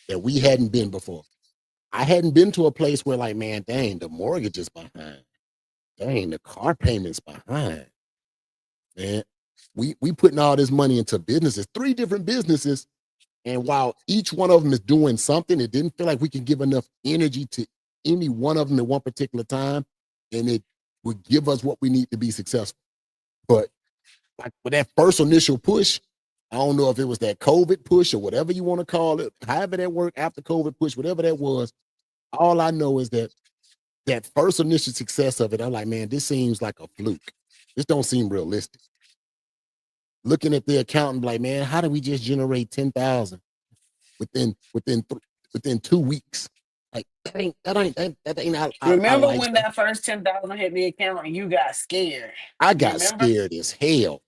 that we hadn't been before. I hadn't been to a place where like, man, dang, the mortgage is behind. Dang, the car payments behind. Man, we putting all this money into businesses, 3 different businesses, and while each one of them is doing something, it didn't feel like we could give enough energy to any one of them at one particular time, and it would give us what we need to be successful. But like with that first initial push, I don't know if it was that COVID push or whatever you want to call it, however that worked after COVID push, whatever that was. All I know is that that first initial success of it, I'm like, man, this seems like a fluke. This don't seem realistic. Looking at the account and like, man, how do we just generate 10,000 within 2 weeks? Like that ain't I Remember like when that. that first 10,000 hit the account and you got scared? I You got remember? scared as hell.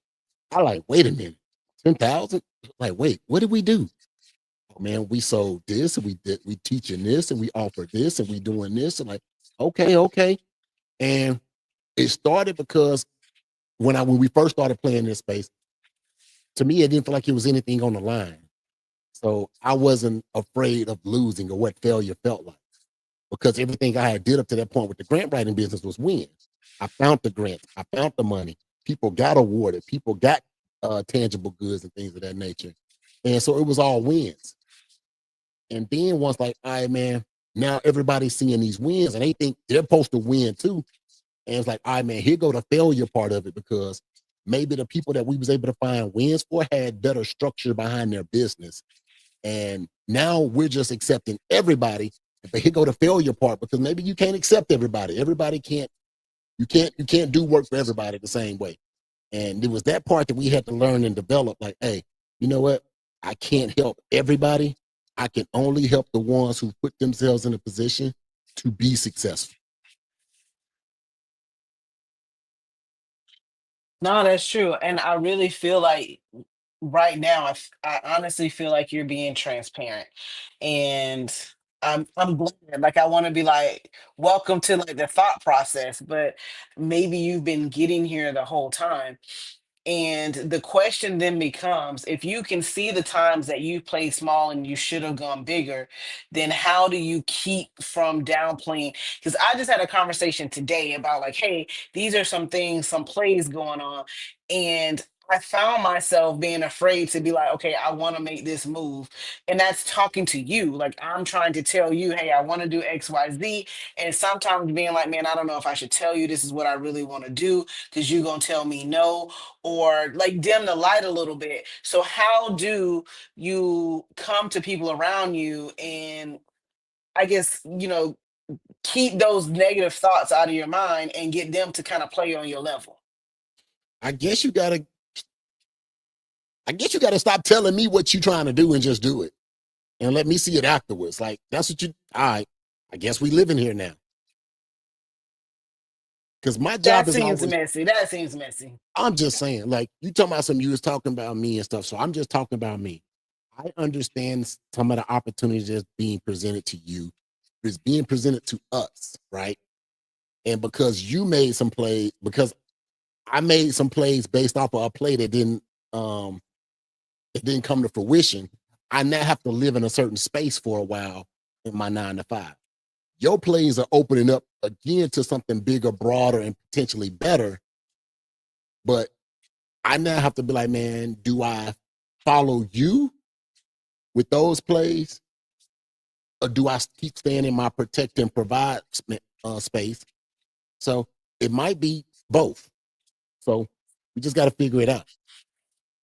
I like, wait a minute, 10,000? Like, wait, what did we do? Oh, man, we sold this and we teaching this and we offer this and we doing this and like, okay. And it started because when we first started playing this space, to me, it didn't feel like it was anything on the line. So I wasn't afraid of losing or what failure felt like because everything I had did up to that point with the grant writing business was wins. I found the grants, I found the money, people got awarded, people got tangible goods and things of that nature. And so it was all wins. And then once like, all right, man, now everybody's seeing these wins and they think they're supposed to win too. And it's like, all right, man, here go the failure part of it because maybe the people that we was able to find wins for had better structure behind their business. And now we're just accepting everybody. But here go the failure part because maybe you can't accept everybody. Everybody can't, you can't do work for everybody the same way. And it was that part that we had to learn and develop. Like, hey, you know what? I can't help everybody. I can only help the ones who put themselves in a position to be successful. No, that's true. And I really feel like right now, I honestly feel like you're being transparent. And I'm glad. Like I want to be like, welcome to like the thought process, but maybe you've been getting here the whole time. And the question then becomes, if you can see the times that you played small and you should have gone bigger, then how do you keep from downplaying? Because I just had a conversation today about like, hey, these are some things, some plays going on. And I found myself being afraid to be like, okay, I want to make this move. And that's talking to you. Like, I'm trying to tell you, hey, I want to do XYZ. And sometimes being like, man, I don't know if I should tell you this is what I really want to do because you're going to tell me no, or like dim the light a little bit. So, how do you come to people around you and I guess, keep those negative thoughts out of your mind and get them to kind of play on your level? I guess you gotta stop telling me what you're trying to do and just do it. And let me see it afterwards. Like, that's what all right, I guess we live in here now. Because my job That is seems always, messy. That seems messy. I'm just saying, like, you talking about you was talking about me and stuff. So I'm just talking about me. I understand some of the opportunities that's being presented to you is being presented to us, right? And because you made some plays, because I made some plays based off of a play that it didn't come to fruition, I now have to live in a certain space for a while in my 9 to 5. Your plays are opening up again to something bigger, broader, and potentially better. But I now have to be like, man, do I follow you with those plays? Or do I keep staying in my protect and provide space? So it might be both. So we just got to figure it out.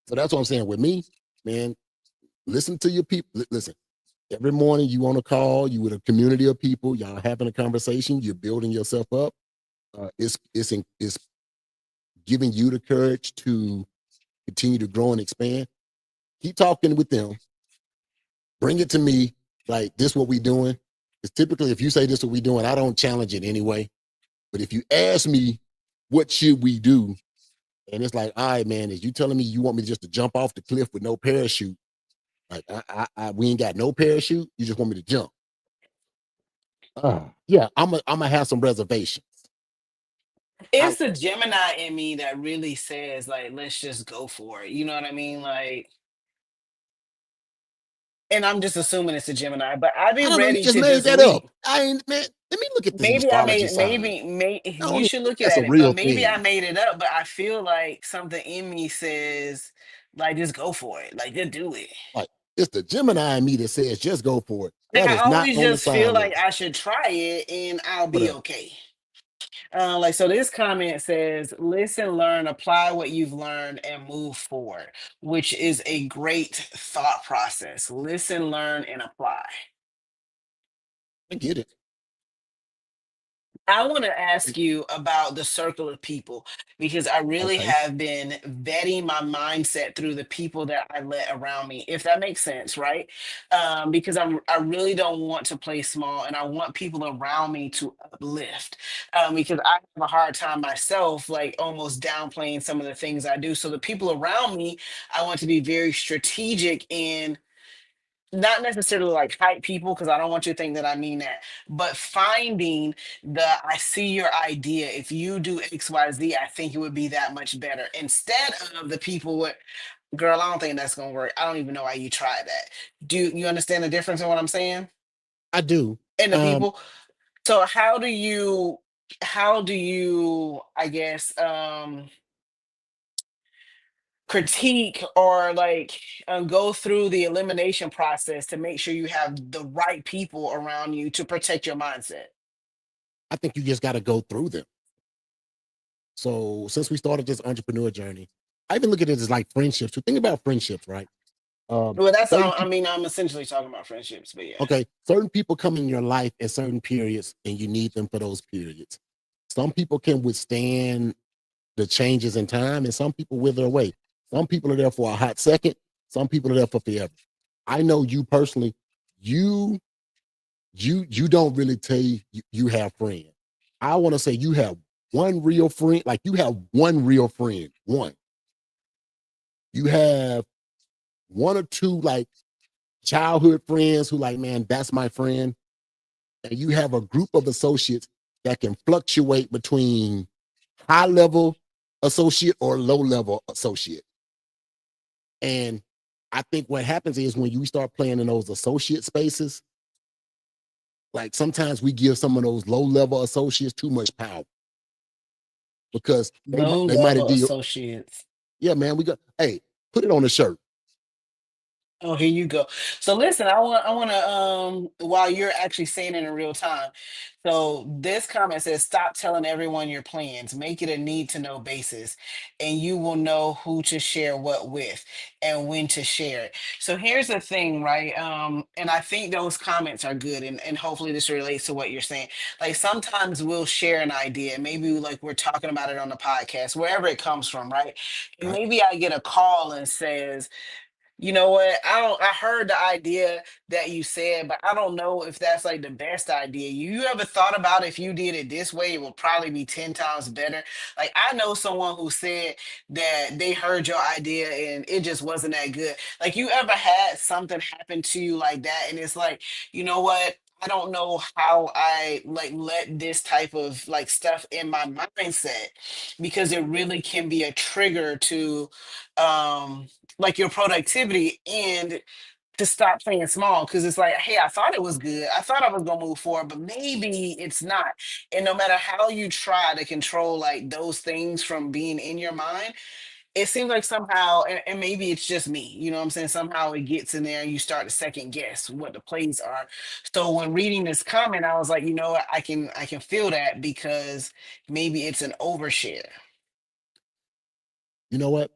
So that's what I'm saying with me, man. Listen to your people. Listen, every morning you on a call, you with a community of people, y'all having a conversation, you're building yourself up. It's giving you the courage to continue to grow and expand. Keep talking with them. Bring it to me. Like, this what we doing. It's typically, if you say this what we doing, I don't challenge it anyway. But if you ask me, what should we do? And it's like, all right, man, is you telling me you want me just to jump off the cliff with no parachute? Like, we ain't got no parachute. You just want me to jump? Yeah, I'm gonna have some reservations. It's the Gemini in me that really says, like, let's just go for it. You know what I mean? Like, and I'm just assuming it's a Gemini, but I'd be I don't know. You ready just to made just that up. leave. I ain't, man. Let me look at this Maybe I astrology made, sign. I don't you even should think look that's a at it, but real maybe I thing. made it up, but I feel like something in me says, like, just go for it. Like, just do it. Like, it's the Gemini in me that says just go for it. Like, That I is not always on the just feel sign like list. I should try it and I'll be Whatever. okay. Like, so this comment says, listen, learn, apply what you've learned and move forward, which is a great thought process. Listen, learn, and apply. I get it. I want to ask you about the circle of people because I really Okay. have been vetting my mindset through the people that I let around me, if that makes sense, right? Because I really don't want to play small and I want people around me to uplift because I have a hard time myself, like almost downplaying some of the things I do. So the people around me, I want to be very strategic in not necessarily like hype people because I don't want you to think that I mean that, but finding the I see your idea. If you do XYZ, I think it would be that much better. Instead of the people with girl, I don't think that's gonna work. I don't even know why you tried that. Do you understand the difference in what I'm saying? I do. And the Um, people. So how do you I guess critique or like go through the elimination process to make sure you have the right people around you to protect your mindset? I think you just got to go through them. So since we started this entrepreneur journey, I even look at it as like friendships. So think about friendships, right? Well, that's Certain I mean, I'm essentially talking about friendships, but yeah. Okay, certain people come in your life at certain periods and you need them for those periods. Some people can withstand the changes in time and some people wither away. Some people are there for a hot second, some people are there for forever. I know you personally, you don't really tell you have friends. I want to say you have one real friend, like you have one real friend. One. You have one or two like childhood friends who like, man, that's my friend. And you have a group of associates that can fluctuate between high level associate or low level associate. And I think what happens is when you start playing in those associate spaces, like sometimes we give some of those low level associates too much power because Low they might have level did associates. Yeah, man, we got. Hey, put it on the shirt. Oh, here you go. So listen, I wanna while you're actually saying it in real time. So this comment says stop telling everyone your plans. Make it a need to know basis, and you will know who to share what with and when to share it. So here's the thing, right? And I think those comments are good, and hopefully this relates to what you're saying. Like sometimes we'll share an idea, maybe like we're talking about it on the podcast, wherever it comes from, right? And Right. maybe I get a call and says, you know what? I heard the idea that you said, but I don't know if that's like the best idea. You ever thought about if you did it this way, it would probably be 10 times better? Like I know someone who said that they heard your idea and it just wasn't that good. Like you ever had something happen to you like that and it's like, you know what? I don't know how I like let this type of like stuff in my mindset because it really can be a trigger to like your productivity and to stop playing small because it's like, hey, I thought it was good. I thought I was gonna move forward, but maybe it's not. And no matter how you try to control like those things from being in your mind, it seems like somehow, and maybe it's just me, you know what I'm saying? Somehow it gets in there and you start to second guess what the plays are. So when reading this comment, I was like, you know what, I can feel that because maybe it's an overshare. You know what?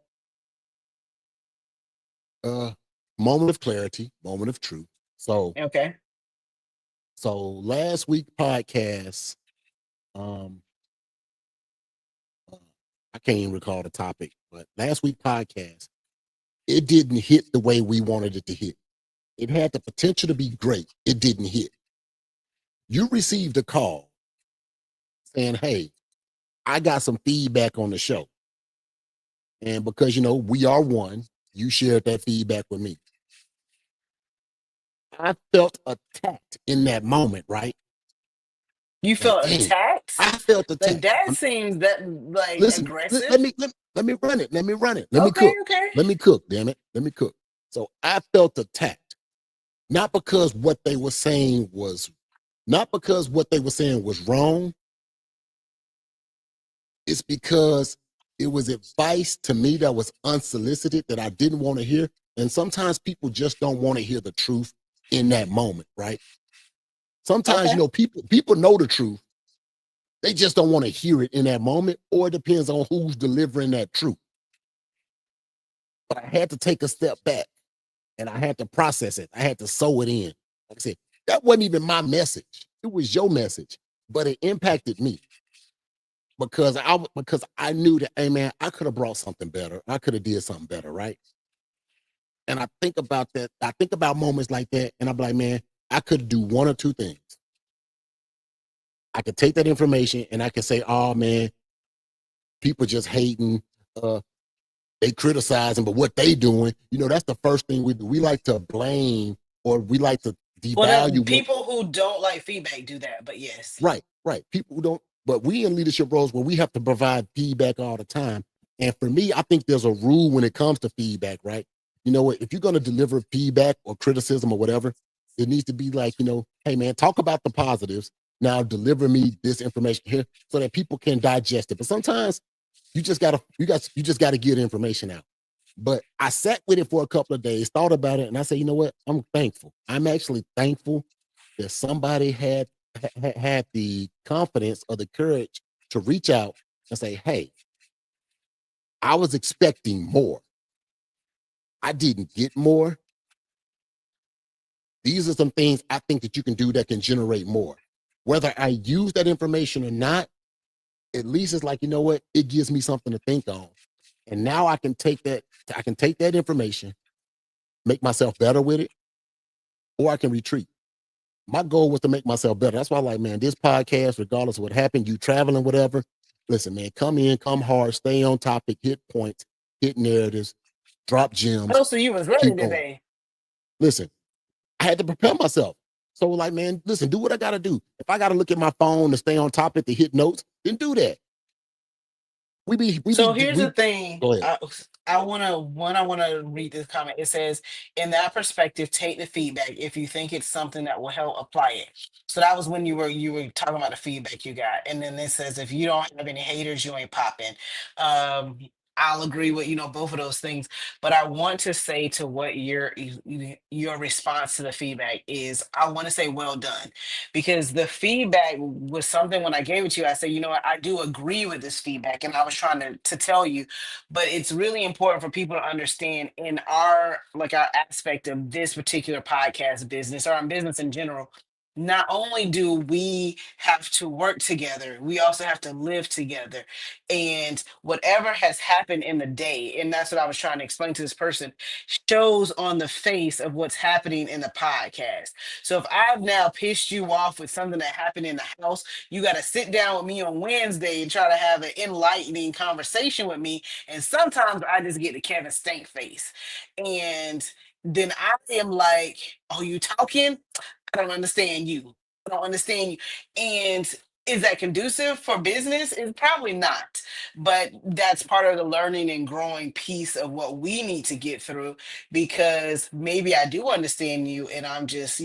Uh, moment of clarity, moment of truth. So, Okay. so last week podcast, um, uh, I can't even recall the topic, but last week podcast, it didn't hit the way we wanted it to hit. It had the potential to be great. It didn't hit. You received a call saying, "Hey, I got some feedback on the show," and because we are one, you shared that feedback with me. I felt attacked in that moment, right? You Like, felt dang, attacked? I felt Like attacked. that seems that like Listen, let aggressive. me let me run it. Let me run it. Let me Okay, cook. okay. Let me cook. Damn it. Let me cook. So I felt attacked, not because what they were saying was not because what they were saying was wrong. It's because it was advice to me that was unsolicited that I didn't want to hear. And sometimes people just don't want to hear the truth in that moment, right? Sometimes, Okay. people know the truth. They just don't want to hear it in that moment, or it depends on who's delivering that truth. But I had to take a step back and I had to process it. I had to sow it in. Like I said, that wasn't even my message. It was your message, but it impacted me because I knew that, hey man, I could have brought something better. I could have did something better, right? And I think about that. I think about moments like that, and I'm like, man, I could do one or two things. I could take that information and I could say, oh man, people just hating, uh, they criticizing, but what they doing, that's the first thing we do. We like to blame or we like to Well, the devalue what. people who don't like feedback do that, but yes. Right, right. People who don't, but we in leadership roles where we have to provide feedback all the time. And for me, I think there's a rule when it comes to feedback, right? You know what? If you're going to deliver feedback or criticism or whatever, it needs to be like, hey man, talk about the positives. Now deliver me this information here so that people can digest it. But sometimes you just gotta get information out. But I sat with it for a couple of days, thought about it, and I said, you know what? I'm thankful. I'm actually thankful that somebody had the confidence or the courage to reach out and say, hey, I was expecting more. I didn't get more. These are some things I think that you can do that can generate more. Whether I use that information or not, at least it's like, you know what? It gives me something to think on. And now I can take that information, make myself better with it, or I can retreat. My goal was to make myself better. That's why, like, man, this podcast, regardless of what happened, you traveling, whatever, listen, man, come in, come hard, stay on topic, hit points, hit narratives, drop gems, Oh, so you was ready keep going. today. Listen, I had to prepare myself. So, like, man, listen, do what I got to do. If I got to look at my phone to stay on topic to hit notes, then do that. So here's the thing. Go ahead. I wanna read this comment. It says, in that perspective, take the feedback. If you think it's something that will help, apply it. So that was when you were talking about the feedback you got. And then it says, if you don't have any haters, you ain't popping. Um, I'll agree with both of those things, but I want to say to what your response to the feedback is. I want to say well done, because the feedback was something when I gave it to you. I said, you know what, I do agree with this feedback, and I was trying to tell you, but it's really important for people to understand in our our aspect of this particular podcast business or in business in general. Not only do we have to work together, we also have to live together, and whatever has happened in the day, and that's what I was trying to explain to this person, shows on the face of what's happening in the podcast. So if I've now pissed you off with something that happened in the house, you got to sit down with me on Wednesday and try to have an enlightening conversation with me, and sometimes I just get the Kevin Stank face, and then I am like, oh, you talking? I don't understand you. I don't understand you. And is that conducive for business? It's probably not. But that's part of the learning and growing piece of what we need to get through, because maybe I do understand you and I'm just,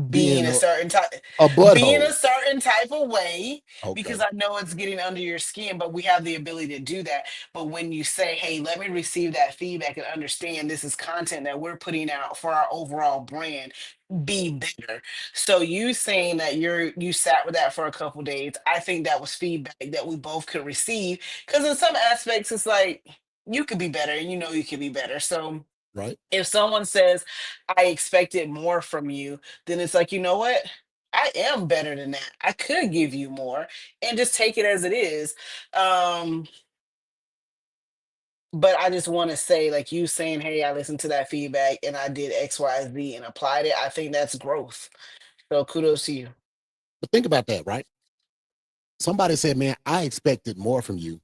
being Being a certain type a being a butthole. certain type of way, because Okay. I know it's getting under your skin, but we have the ability to do that. But when you say, hey, let me receive that feedback and understand this is content that we're putting out for our overall brand, be better. So you saying that you sat with that for a couple days, I think that was feedback that we both could receive, because in some aspects it's like you could be better and you could be better. So Right. if someone says, I expected more from you, then it's like, you know what? I am better than that. I could give you more, and just take it as it is. Um, but I just want to say, like you saying, hey, I listened to that feedback and I did X, Y, Z and applied it. I think that's growth. So kudos to you. But think about that, right? Somebody said, man, I expected more from you.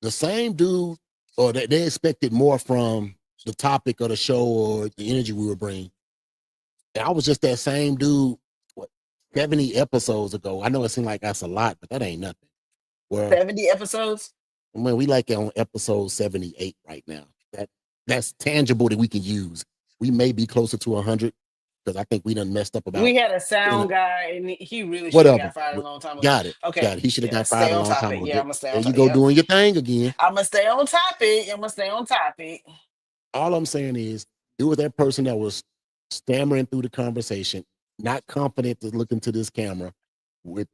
The same dude, or they expected more from the topic of the show or the energy we were bringing. And I was just that same dude, what, 70 episodes ago. I know it seemed like that's a lot, but that ain't nothing. Well, 70 episodes? I mean, we like on episode 78 right now. That's tangible that we can use. We may be closer to 100 because I think we done messed up about We had a you know, sound guy and he really should have whatever. got fired a long time ago. Got it. Okay. Got it. He should have Yeah. got fired Stay a on long time topic. ago. Yeah, I'm gonna stay There on you topic. go Yep. doing your thing again. I'm gonna stay on topic. I'm gonna stay on topic. All I'm saying is, it was that person that was stammering through the conversation, not confident to look into this camera with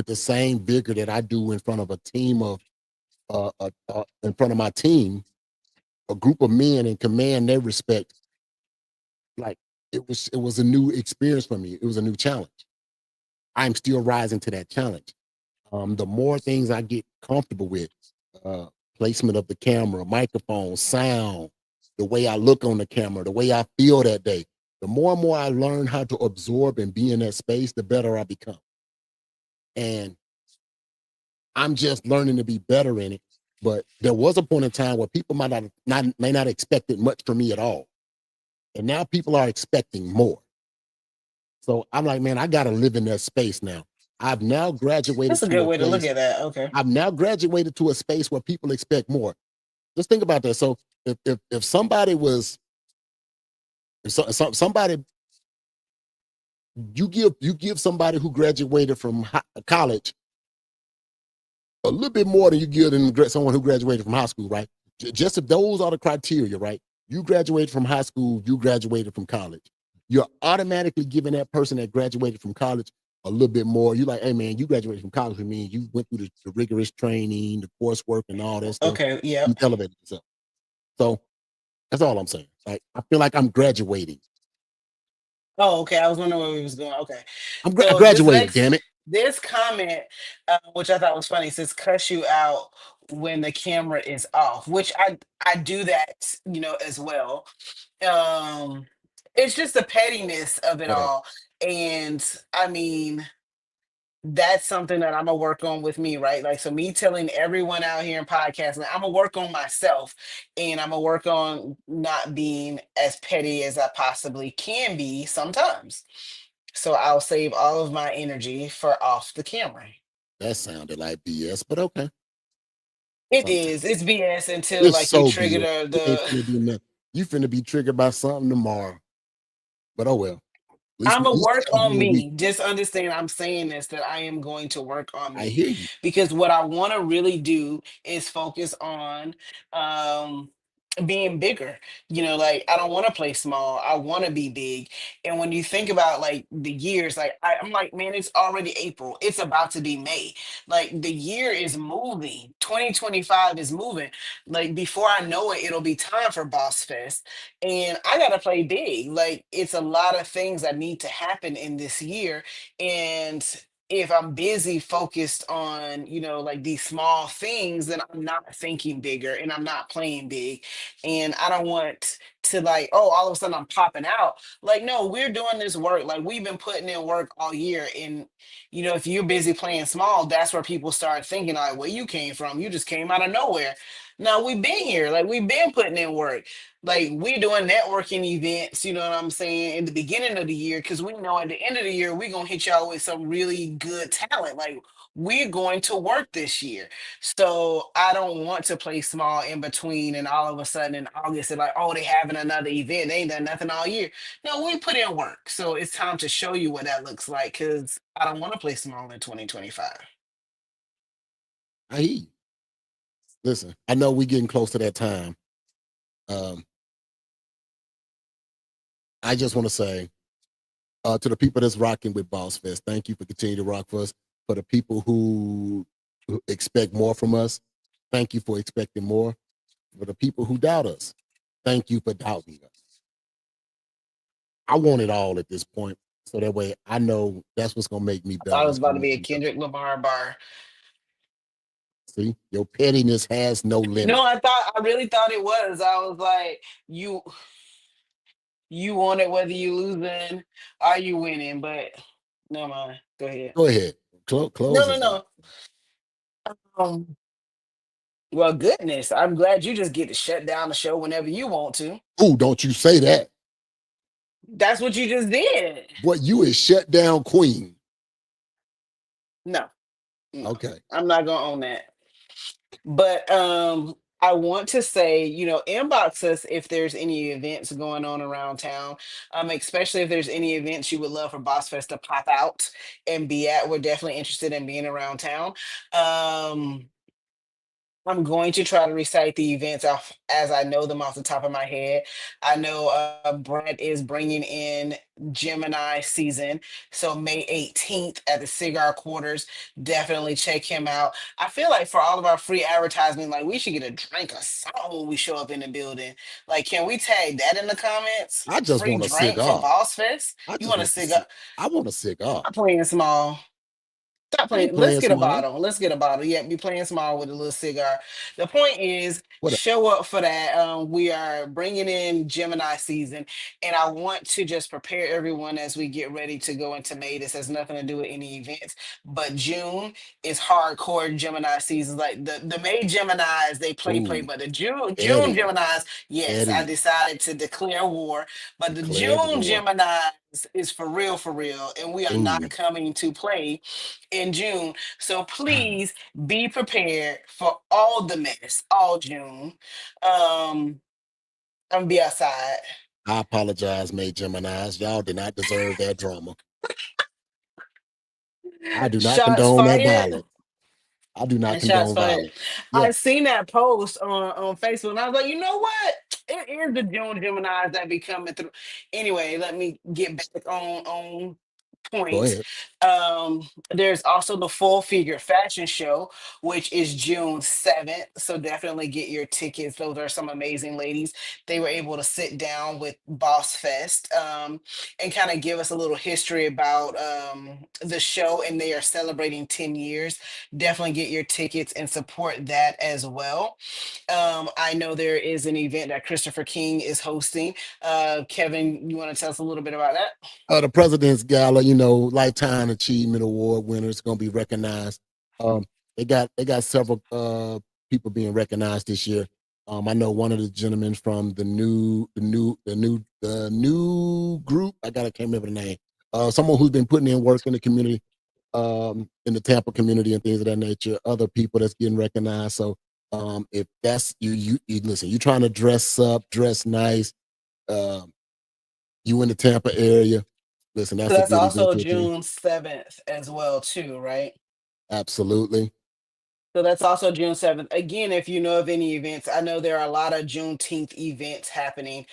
the same vigor that I do in front of a team of in front of my team, a group of men, and command their respect. Like it was a new experience for me. It was a new challenge. I'm still rising to that challenge. The more things I get comfortable with, uh, placement of the camera, microphone, sound, the way I look on the camera, the way I feel that day, the more and more I learn how to absorb and be in that space, the better I become. And I'm just learning to be better in it. But there was a point in time where people may not expect it much from me at all. And now people are expecting more. So I'm like, man, I gotta live in that space now. I've now graduated That's a to good a way to look place. at that. Okay. I've now graduated to a space where people expect more. Just think about that. So if somebody was somebody, you give somebody who graduated from college a little bit more than you give someone who graduated from high school, right? Just if those are the criteria, right? You graduated from high school, you graduated from college. You're automatically giving that person that graduated from college a little bit more. You're like, hey man, you graduated from college with me. You went through the rigorous training, the coursework, and all that stuff. Okay. Yeah. You elevated yourself. So that's all I'm saying. Like I feel like I'm graduating. Oh, okay. I was wondering where we was going. Okay. I So graduated. Damn it. this comment, which I thought was funny, says cuss you out when the camera is off, which I do that, as well. Um, it's just the pettiness of it Whatever. all, and I mean that's something that I'm gonna work on with me, right? Like, so me telling everyone out here in podcasting, I'm gonna work on myself, and I'm gonna work on not being as petty as I possibly can be sometimes. So I'll save all of my energy for off the camera. That sounded like BS, but okay. It Sometimes is. It's BS until it's like you so trigger BS. the You ain't the finna do nothing. You finna be triggered by something tomorrow. But oh well. I'm at gonna least work every on other week. me. Just understand I'm saying this, that I am going to work on I me, hear you. because what I want to really do is focus on um being bigger. Like I don't want to play small. I want to be big. And when you think about like the years, like I'm like, man, it's already April. It's about to be May. Like the year is moving. 2025 is moving. Like before I know it, it'll be time for Boss Fest, and I gotta play big. Like it's a lot of things that need to happen in this year, and if I'm busy focused on like these small things, then I'm not thinking bigger and I'm not playing big, and I don't want to like, oh, all of a sudden I'm popping out. Like no, we're doing this work. Like we've been putting in work all year, and if you're busy playing small, that's where people start thinking like, where you came from, you just came out of nowhere. No, we've been here. Like we've been putting in work. Like we're doing networking events, you know what I'm saying, in the beginning of the year, because we know at the end of the year we're gonna hit y'all with some really good talent. Like we're going to work this year. So I don't want to play small in between and all of a sudden in August they're like, oh, they having another event. They ain't done nothing all year. No, we put in work. So it's time to show you what that looks like, because I don't want to play small in 2025. I hear you. Listen, I know we're getting close to that time. Um, I just want to say to the people that's rocking with Boss Fest, thank you for continuing to rock for us. For the people who expect more from us, thank you for expecting more. For the people who doubt us, thank you for doubting us. I want it all at this point, so that way I know that's what's gonna make me I thought better. it was It's about gonna to make be a me better. Kendrick Lamar bar. See, your pettiness has no limit. No, I really thought it was. I was like, you want it whether you losing or you winning, but no mind. Go ahead. Go ahead, No, close no, us out. no. Um, well, goodness, I'm glad you just get to shut down the show whenever you want to. Ooh, don't you say that. That's what you just did. What, you is shut down queen. No, no, Okay. I'm not gonna own that. But I want to say, inbox us if there's any events going on around town. Especially if there's any events you would love for Boss Fest to pop out and be at. We're definitely interested in being around town. Um, I'm going to try to recite the events off as I know them off the top of my head. I know Brent is bringing in Gemini season. So May 18th at the Cigar Quarters. Definitely check him out. I feel like for all of our free advertising, like we should get a drink or something when we show up in the building. Like, can we tag that in the comments? I just Free want a drink for cigar. Boss Fest? I You just want a want to cigar? see. I want a cigar. I'm playing small. Stop I ain't playing. Let's playing get a small. bottle. Let's get a bottle. Yeah, be playing small with a little cigar. The point is, What? show up for that. We are bringing in Gemini season, and I want to just prepare everyone as we get ready to go into May. This has nothing to do with any events, but June is hardcore Gemini season. Like the May Geminis, they play, Ooh, but the June petty, Geminis, yes, I petty. decided to declare war. But the Declare June war. Geminis is for real, and we are not Ooh. coming to play in June. So please be prepared for all the mess, all June. I'm gonna be outside. I apologize, May Geminis. Y'all did not deserve that drama. I do not Shots condone that fired. violence. I do not And shots condone fired. violence. Yeah, I seen that post on Facebook, and I was like, you know what? It is the June Gemini's that be coming through. Anyway, let me get back on go point. ahead. There's also the Full Figure Fashion Show, which is June 7th. So definitely get your tickets. Those are some amazing ladies. They were able to sit down with Boss Fest and kind of give us a little history about the show, and they are celebrating 10 years. Definitely get your tickets and support that as well. I know there is an event that Christopher King is hosting. Kevin, you want to tell us a little bit about that? The President's Gala, Lifetime Achievement Award winners going to be recognized. Um, they got several people being recognized this year. I know one of the gentlemen from the new group. Can't remember the name. Someone who's been putting in work in the community, in the Tampa community and things of that nature. Other people that's getting recognized. So if that's you listen, you trying to dress up, dress nice. You in the Tampa area. Listen, So that's a that's good event also to attend. June 7th as well, too, right? Absolutely. So that's also June 7th. Again, if you know of any events, I know there are a lot of Juneteenth events happening.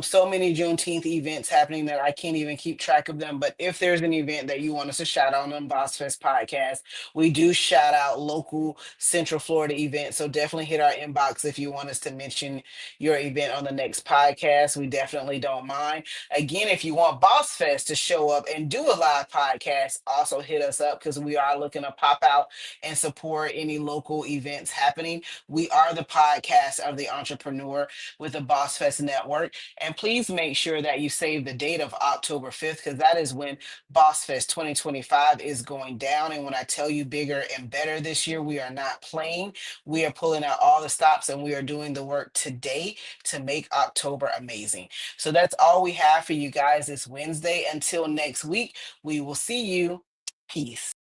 So many Juneteenth events happening that I can't even keep track of them. But if there's an event that you want us to shout out on Bossfest Podcast, we do shout out local Central Florida events. So definitely hit our inbox if you want us to mention your event on the next podcast. We definitely don't mind. Again, if you want Bossfest to show up and do a live podcast, also hit us up because we are looking to pop out and support any local events happening. We are the podcast of the entrepreneur with the Boss Fest Network. And please make sure that you save the date of October 5th, because that is when Boss Fest 2025 is going down. And when I tell you bigger and better this year, we are not playing. We are pulling out all the stops and we are doing the work today to make October amazing. So that's all we have for you guys this Wednesday. Until next week, we will see you. Peace.